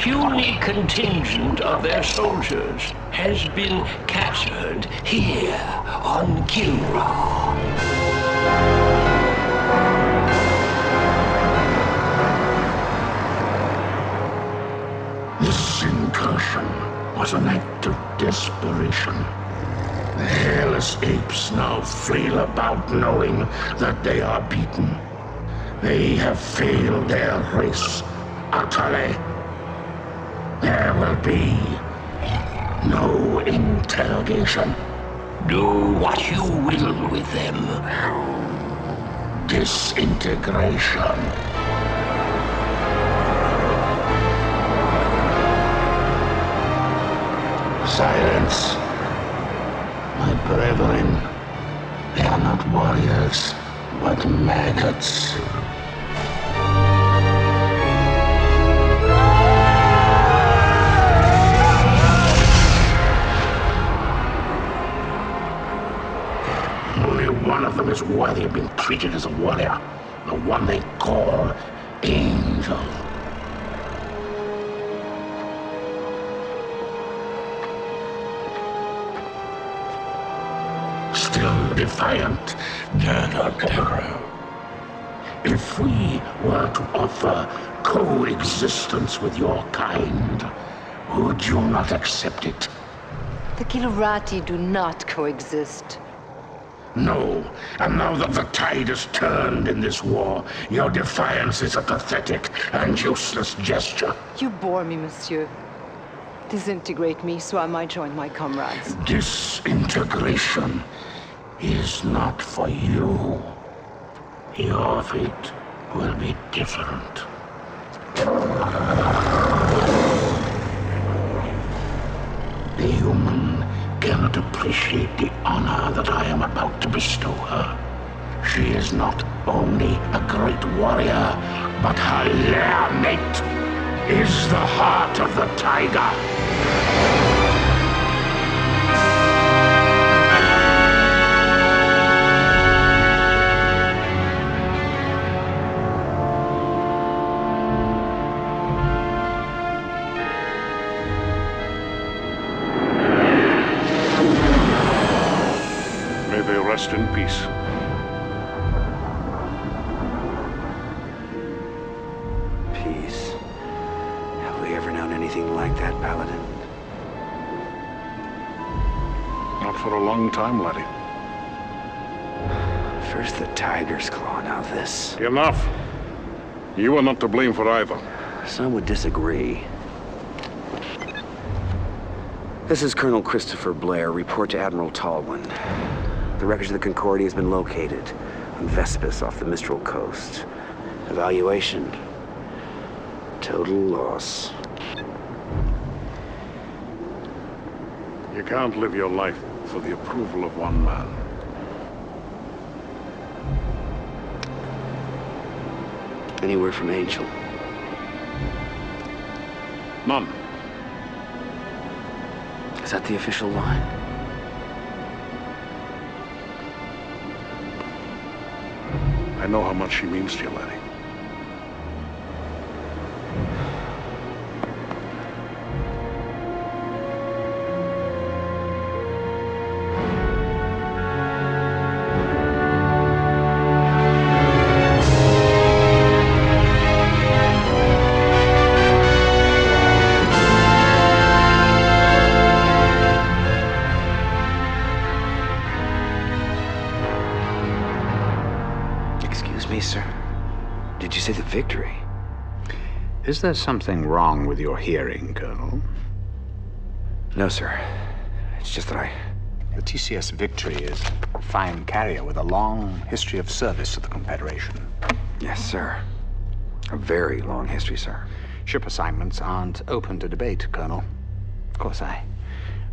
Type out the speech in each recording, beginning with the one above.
puny contingent of their soldiers has been captured here on Kilra. This incursion was an act of desperation. The hairless apes now flail about knowing that they are beaten. They have failed their race utterly. There will be no interrogation. Do what you will with them. Disintegration. Silence. My brethren, they are not warriors, but maggots. Only one of them is worthy of being treated as a warrior, the one they call Angel. Still defiant, if we were to offer coexistence with your kind, would you not accept it? The Kilurati do not coexist. No, and now that the tide has turned in this war, your defiance is a pathetic and useless gesture. You bore me, monsieur. Disintegrate me so I might join my comrades. Disintegration is not for you. Your fate will be different. The human cannot appreciate the honor that I am about to bestow her. She is not only a great warrior, but her lair mate is the heart of the tiger. Rest in peace. Peace. Have we ever known anything like that, Paladin? Not for a long time, laddie. First the tiger's claw, now this. Enough. You are not to blame for either. Some would disagree. This is Colonel Christopher Blair. Report to Admiral Tallwin. The wreckage of the Concordia has been located on Vespus off the Mistral coast. Evaluation. Total loss. You can't live your life for the approval of one man. Any word from Angel? None. Is that the official line? I know how much she means to you, laddie. Victory. Is there something wrong with your hearing, Colonel? No, sir. It's just that The TCS Victory is a fine carrier with a long history of service to the Confederation. Yes, sir. A very long history, sir. Ship assignments aren't open to debate, Colonel. Of course, I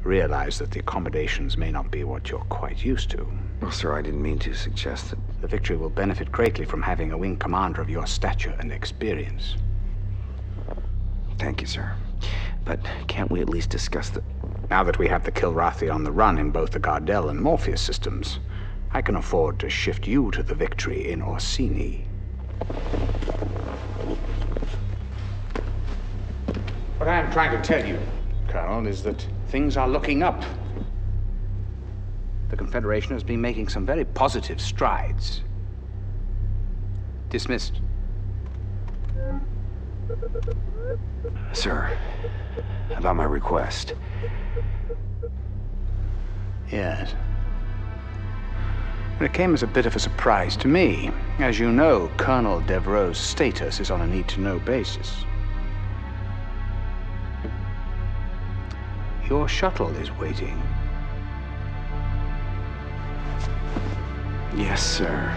realize that the accommodations may not be what you're quite used to. Well, sir, I didn't mean to suggest that. The Victory will benefit greatly from having a wing commander of your stature and experience. Thank you, sir. But can't we at least discuss the... Now that we have the Kilrathi on the run in both the Gardel and Morpheus systems, I can afford to shift you to the Victory in Orsini. What I am trying to tell you, Colonel, is that things are looking up. The Confederation has been making some very positive strides. Dismissed. Sir, about my request. Yes. It came as a bit of a surprise to me. As you know, Colonel Devereaux's status is on a need-to-know basis. Your shuttle is waiting. Yes, sir.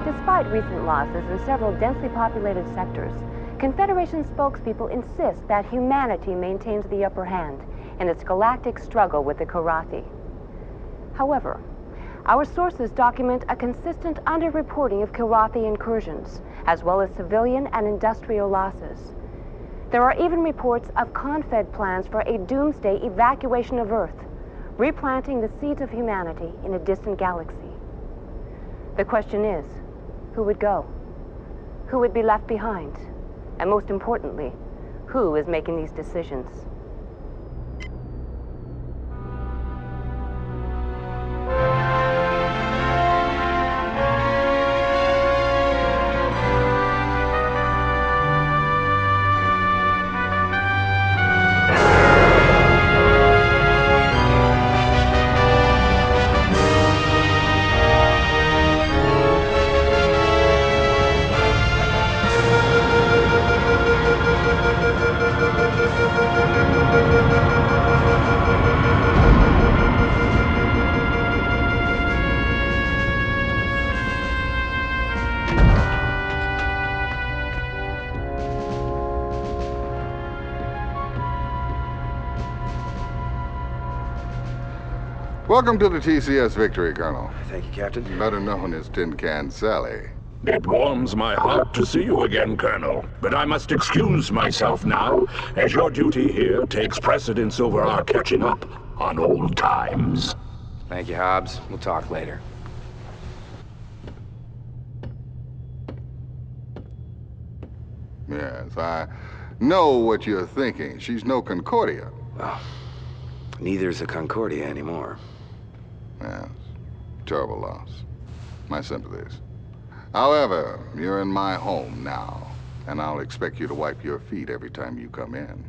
Despite recent losses in several densely populated sectors, Confederation spokespeople insist that humanity maintains the upper hand in its galactic struggle with the Karathi. However, our sources document a consistent underreporting of Karathi incursions, as well as civilian and industrial losses. There are even reports of Confed plans for a doomsday evacuation of Earth, replanting the seeds of humanity in a distant galaxy. The question is, who would go? Who would be left behind? And most importantly, who is making these decisions? Welcome to the TCS Victory, Colonel. Thank you, Captain. Better known as Tin Can Sally. It warms my heart to see you again, Colonel. But I must excuse myself now, as your duty here takes precedence over our catching up on old times. Thank you, Hobbs. We'll talk later. Yes, I know what you're thinking. She's no Concordia. Well, neither's a Concordia anymore. Yes, terrible loss. My sympathies. However, you're in my home now, and I'll expect you to wipe your feet every time you come in.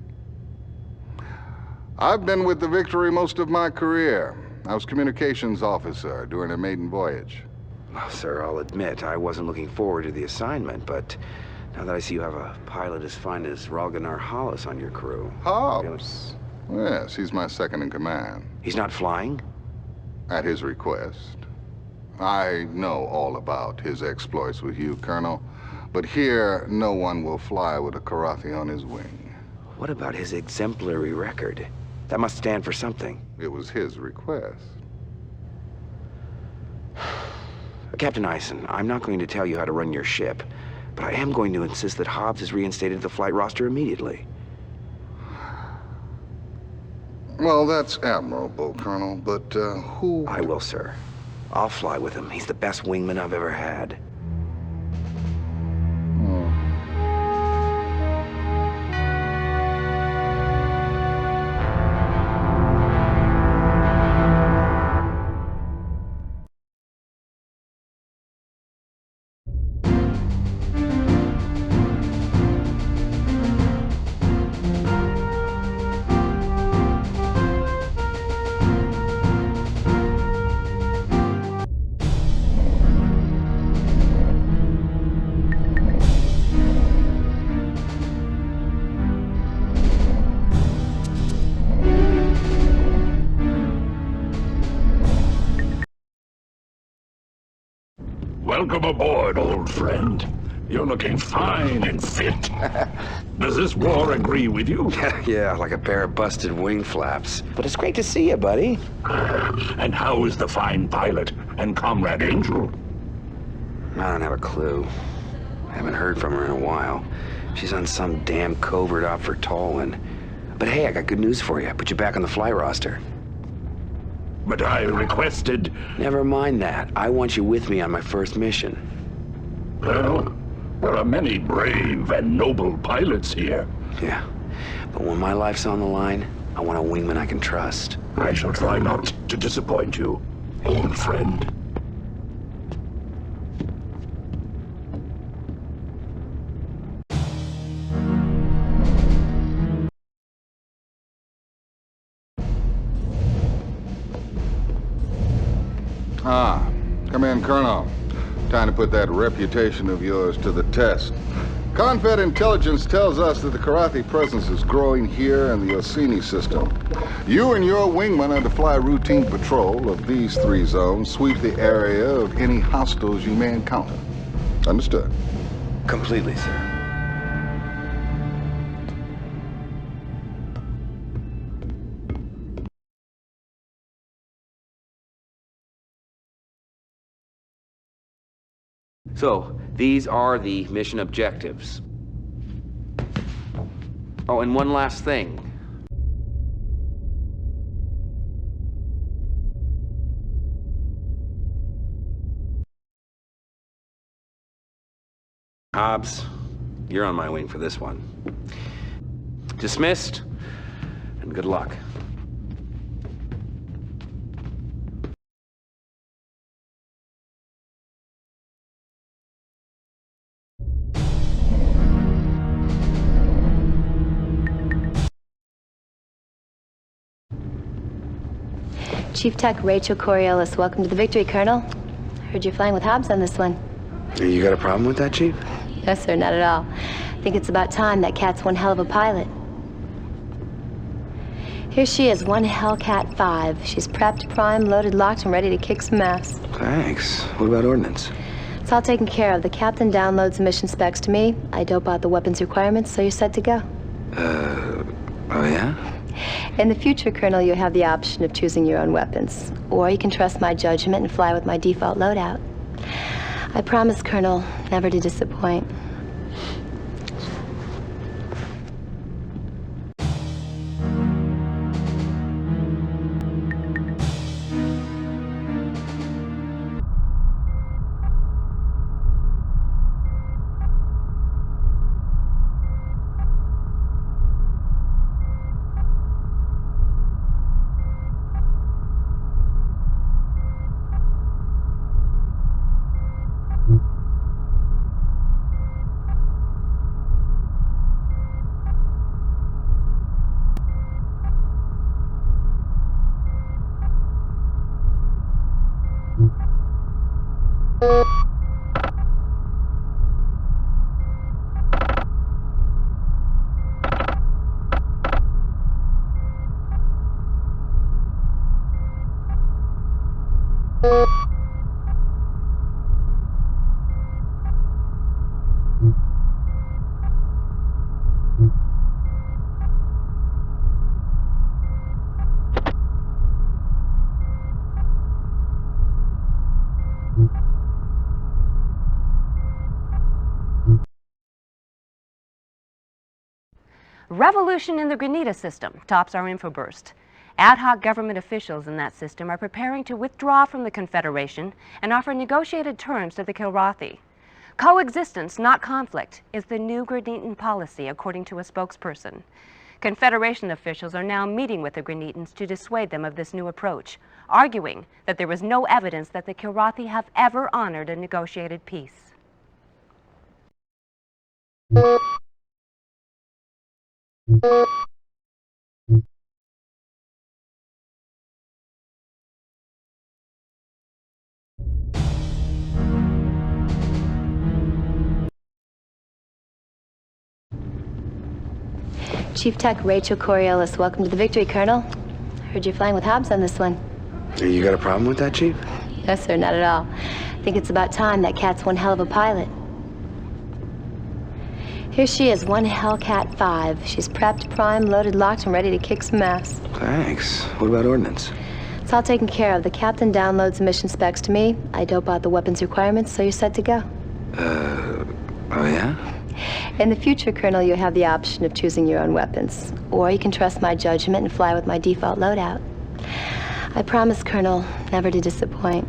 I've been with the Victory most of my career. I was communications officer during a maiden voyage. Well, sir, I'll admit I wasn't looking forward to the assignment, but now that I see you have a pilot as fine as Ralganar Hollis on your crew... Hobbs? Yes, he's my second in command. He's not flying? At his request. I know all about his exploits with you, Colonel, but here no one will fly with a Karathi on his wing. What about his exemplary record? That must stand for something. It was his request. Captain Eisen, I'm not going to tell you how to run your ship, but I am going to insist that Hobbs is reinstated to the flight roster immediately. Well, that's admirable, Colonel, but who... I will, sir. I'll fly with him. He's the best wingman I've ever had. Welcome aboard, old friend. You're looking fine and fit. Does this war agree with you? Yeah, like a pair of busted wing flaps. But it's great to see you, buddy. And how is the fine pilot and Comrade Angel? I don't have a clue. I haven't heard from her in a while. She's on some damn covert op for Tallwin. But hey, I got good news for you. I put you back on the fly roster. But I requested... Never mind that. I want you with me on my first mission. Well, there are many brave and noble pilots here. Yeah. But when my life's on the line, I want a wingman I can trust. I shall try not to disappoint you, old friend. Ah, come in, Colonel. Time to put that reputation of yours to the test. Confed intelligence tells us that the Karathi presence is growing here in the Orsini system. You and your wingman are to fly routine patrol of these 3 zones, sweep the area of any hostiles you may encounter. Understood? Completely, sir. So, these are the mission objectives. Oh, and one last thing. Hobbs, you're on my wing for this one. Dismissed, and good luck. Chief Tech Rachel Coriolis, welcome to the Victory, Colonel. Heard you're flying with Hobbs on this one. You got a problem with that, Chief? Yes, sir, not at all. I think it's about time. That cat's one hell of a pilot. Here she is, one Hellcat 5. She's prepped, primed, loaded, locked, and ready to kick some ass. Thanks. What about ordnance? It's all taken care of. The captain downloads the mission specs to me. I dope out the weapons requirements, so you're set to go. Oh yeah? In the future, Colonel, you have the option of choosing your own weapons. Or you can trust my judgment and fly with my default loadout. I promise, Colonel, never to disappoint. Revolution in the Grenada system tops our infoburst. Ad hoc government officials in that system are preparing to withdraw from the Confederation and offer negotiated terms to the Kilrathi. Coexistence, not conflict, is the new Grenadian policy, according to a spokesperson. Confederation officials are now meeting with the Grenadans to dissuade them of this new approach, arguing that there is no evidence that the Kilrathi have ever honored a negotiated peace. Chief Tech Rachel Coriolis, welcome to the Victory, Colonel. Heard you're flying with Hobbs on this one. You got a problem with that, Chief? Yes, sir, not at all. I think it's about time. That cat's one hell of a pilot. Here she is, one Hellcat 5. She's prepped, primed, loaded, locked, and ready to kick some ass. Thanks. What about ordnance? It's all taken care of. The captain downloads the mission specs to me. I dope out the weapons requirements, so you're set to go. Oh yeah? In the future, Colonel, you have the option of choosing your own weapons, or you can trust my judgment and fly with my default loadout. I promise, Colonel, never to disappoint.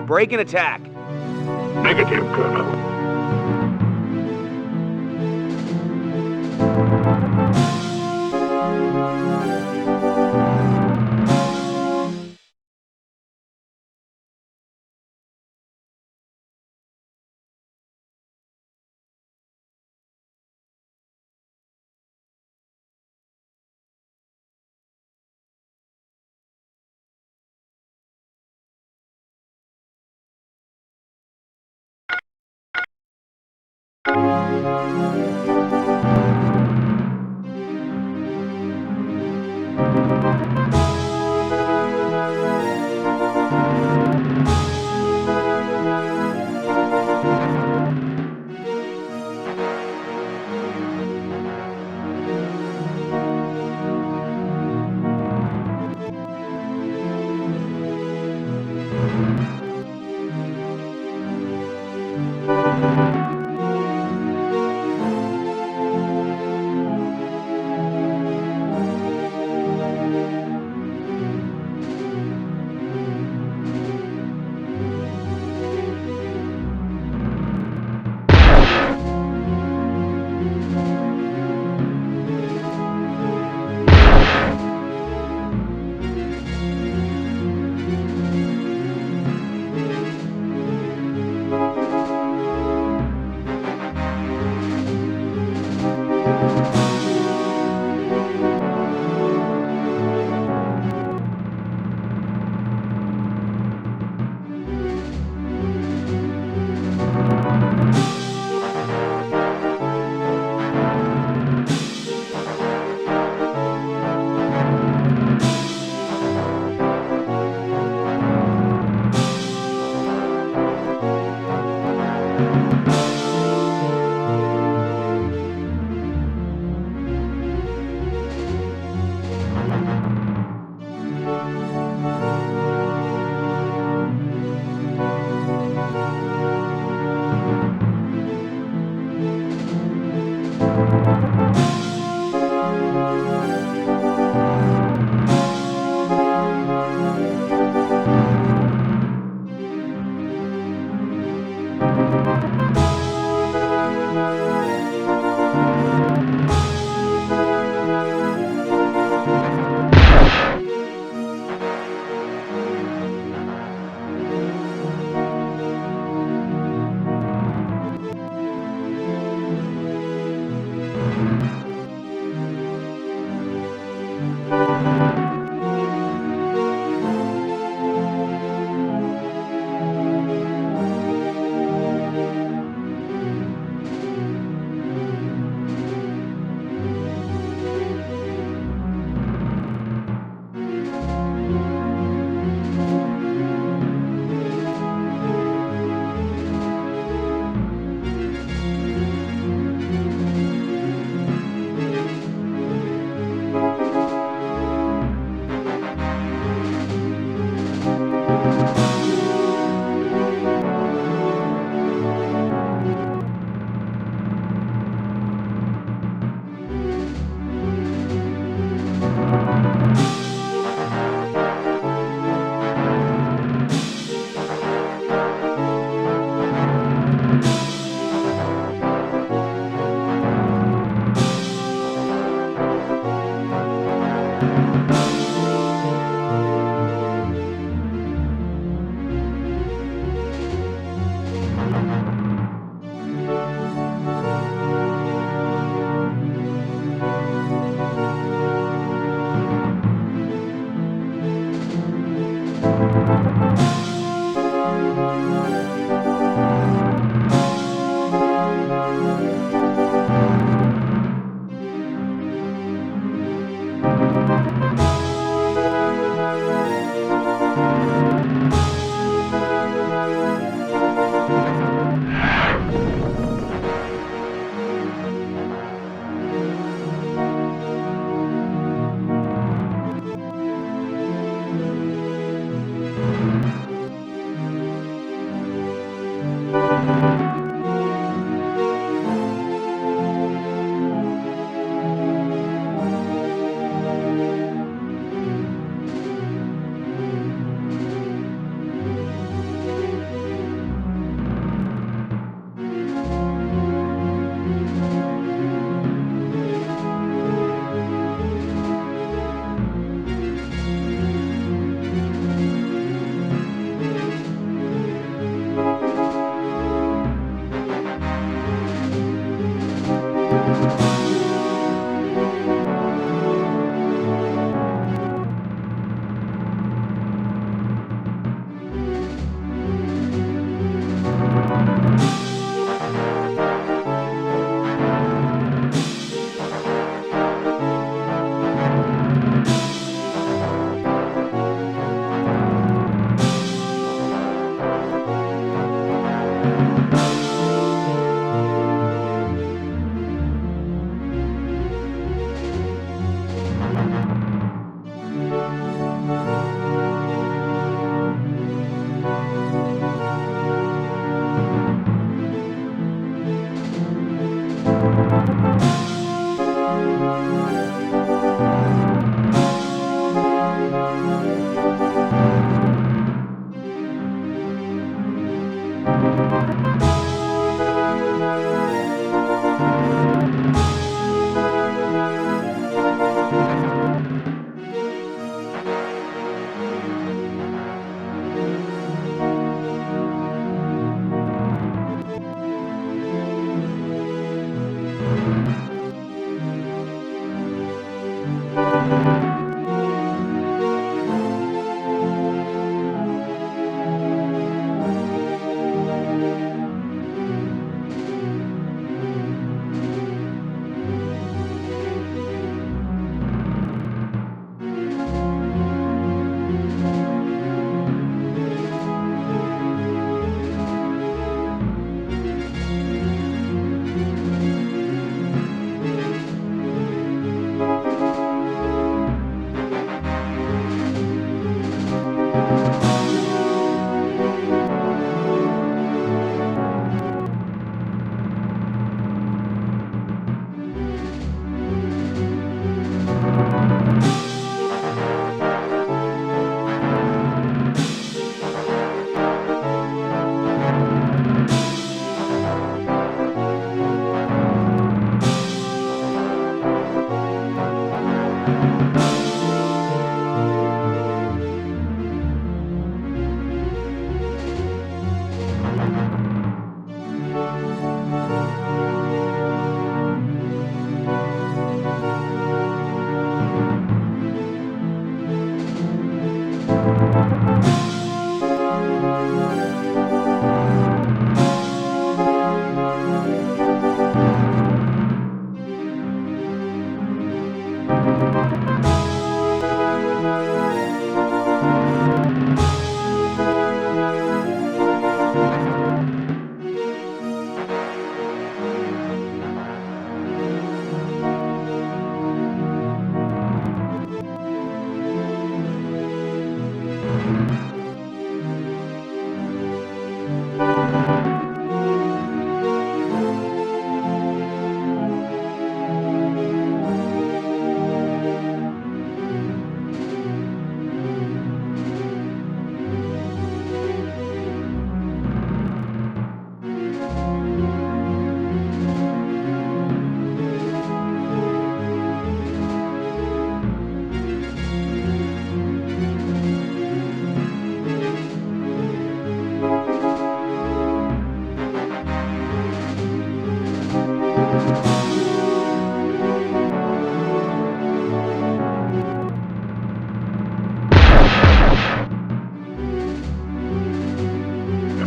Break and attack. Negative, Colonel.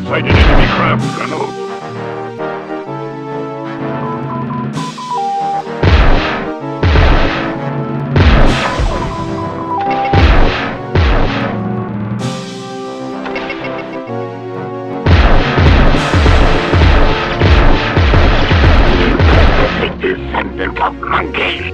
Sighted enemy craft, Colonel. Descendant of monkeys.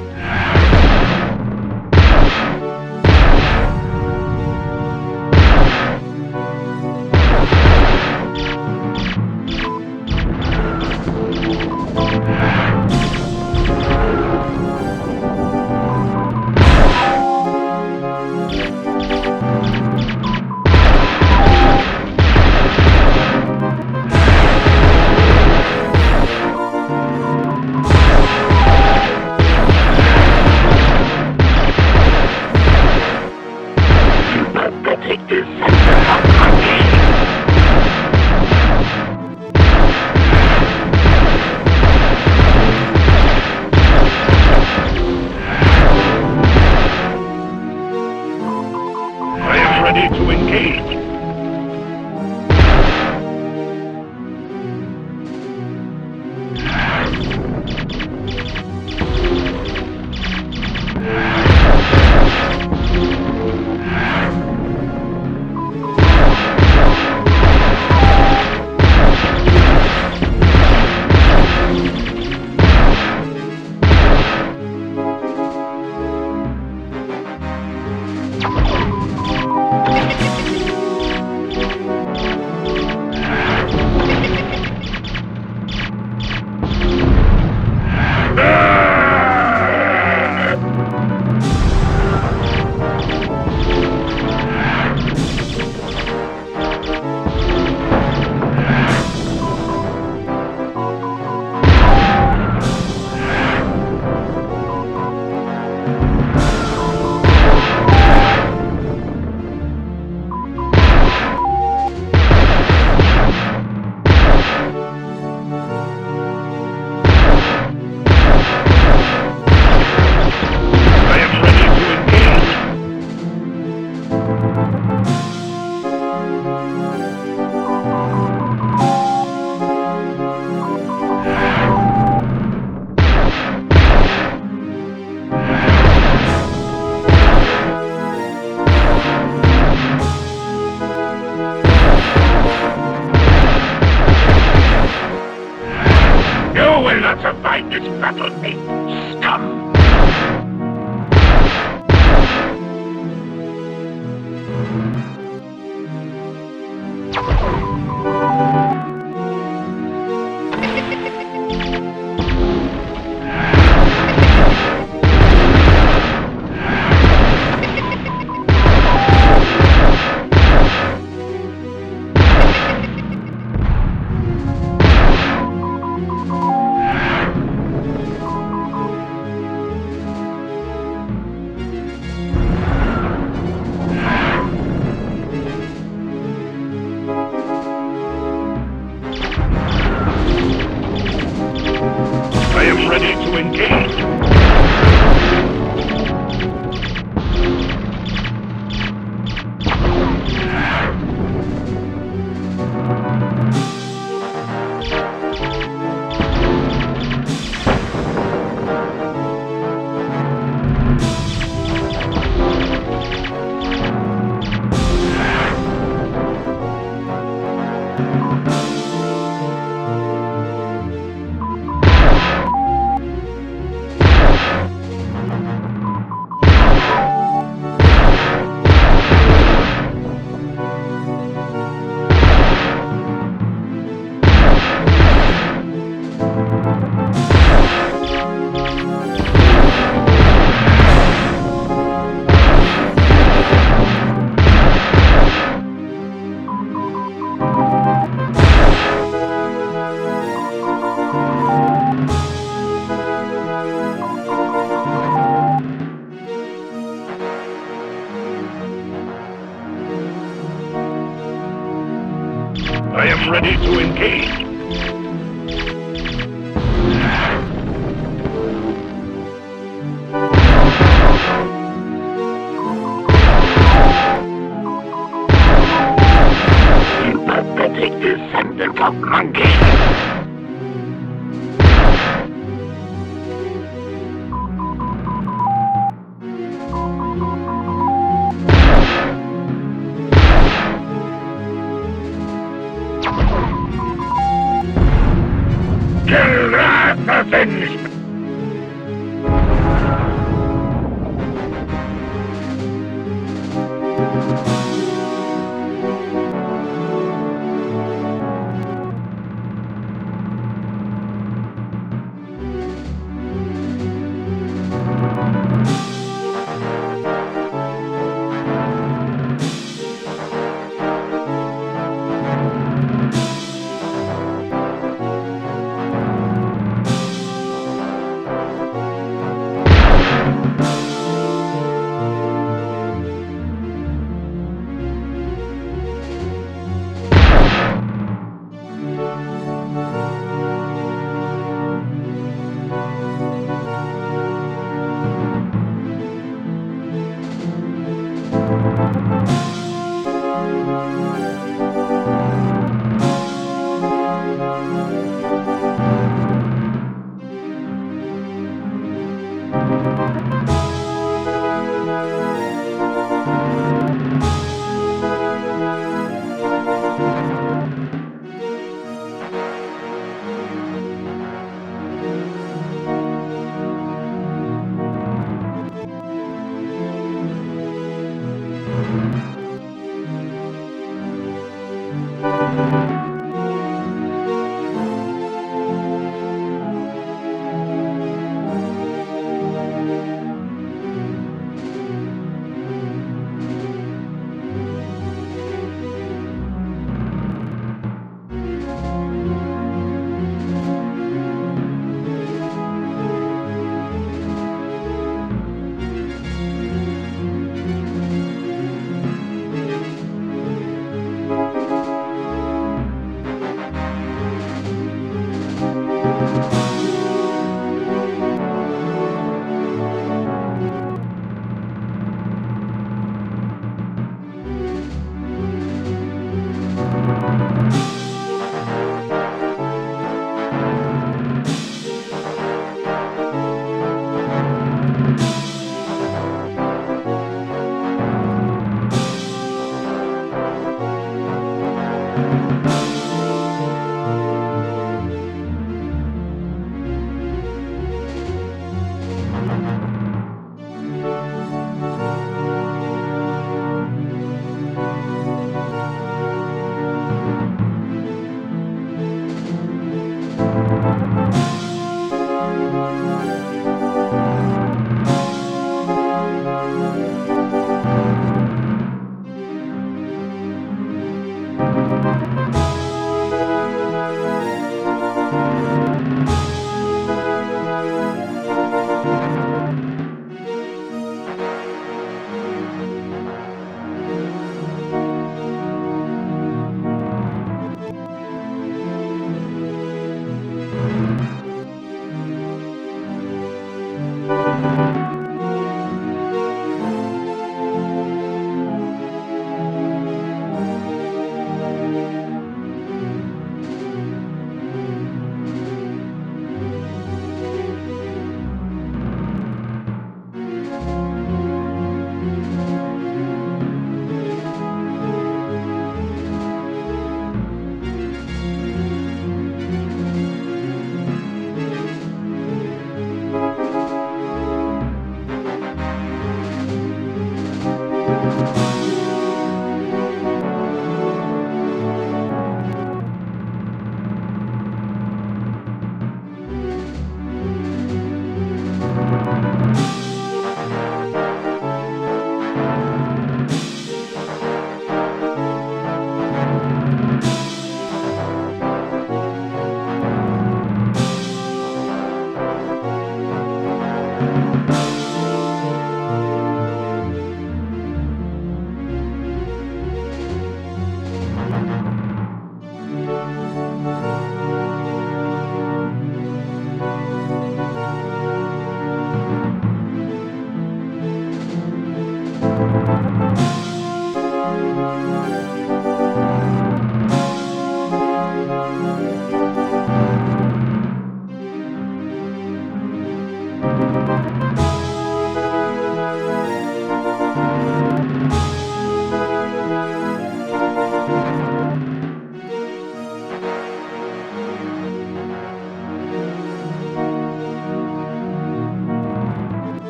will not survive this battle, mate. Scum! I am ready to engage. I am ready to engage. You pathetic descendant of monkeys. Avenged!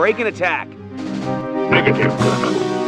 break and attack. Negative, Colonel.